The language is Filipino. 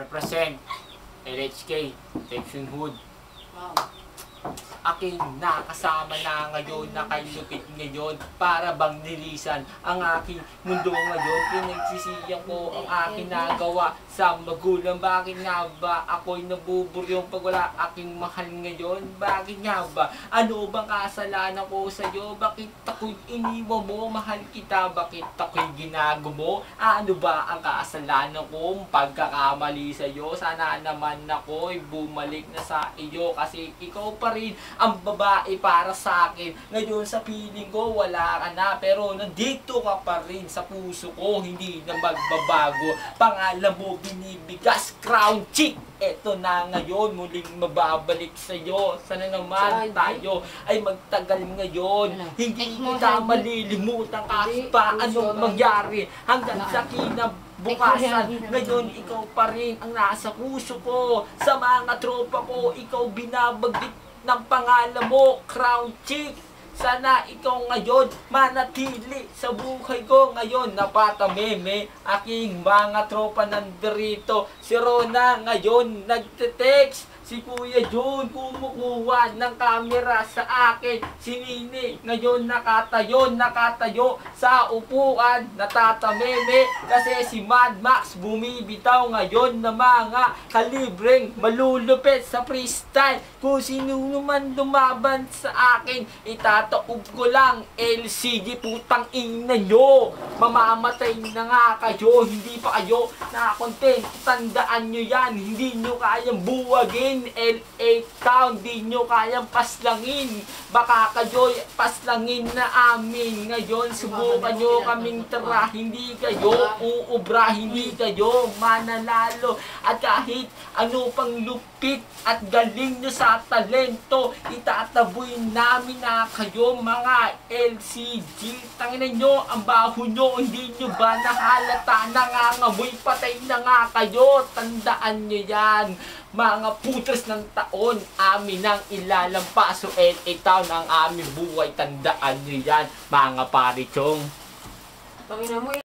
Represent LHK, Section Hood. Wow. Aking nakasama na ngayon, nakailupit ngayon, para bang nilisan ang aking mundo ngayon. Pinagsisiyan ko ang aking nagawa sa magulang. Bakit nga ba ako'y nabuburyong pag wala aking mahal ngayon? Bakit nga ba? Ano bang kasalanan ko sa'yo? Bakit ako'y iniwan mo? Mahal kita, bakit ako'y ginago mo? Ano ba ang kasalanan kong pagkakamali sa'yo? Sana naman ako'y bumalik na sa iyo, kasi ikaw pa rin ang babae para sa akin. Ngayon sa piling ko wala ka na, pero nandito ka pa rin sa puso ko, hindi na magbabago. Pangalan mo binibigas, crown chick. Eto na ngayon, muling mababalik sa'yo. Sana naman tayo ay magtagal ngayon. Hindi kita malilimutan kahit pa anong mangyari, hanggang sa kinabukasan. Ngayon ikaw pa rin ang nasa puso ko. Sa mga tropa ko, ikaw binabagit ng pangalan mo, crown chick. Sana ikaw ngayon manatili sa buhay ko ngayon. Napatameme aking mga tropa nandirito. Si Rona ngayon nagte-text. Si Kuya John kumukuha ng camera sa akin. Si Nini ngayon nakatayo sa upuan. Natatameme kasi si Mad Max bumibitaw ngayon ng mga kalibreng malulupit sa freestyle. Kung sino naman lumaban sa akin, itataob ko lang. LCG, putang ina nyo. Mamamatay na nga kayo. Hindi pa kayo nakakontent. Tandaan nyo yan. Hindi nyo kayang buwagin. LA Town, di nyo kayang paslangin. Baka kayo paslangin na amin. Ngayon subukan nyo kaming tara. Hindi kayo uubra, hindi kayo mananalo. At kahit ano pang lupit at galing nyo sa talento, itataboy namin na kayo mga LCG. Tanginan nyo, ang baho nyo, hindi nyo ba nahalata? Nangangamoy, patay na nga kayo. Tandaan nyo yan. Mga putres ng taon, amin ang ilalampaso. LA Town ang aming buhay. Tandaan nyo yan, mga parichong. Tangina mo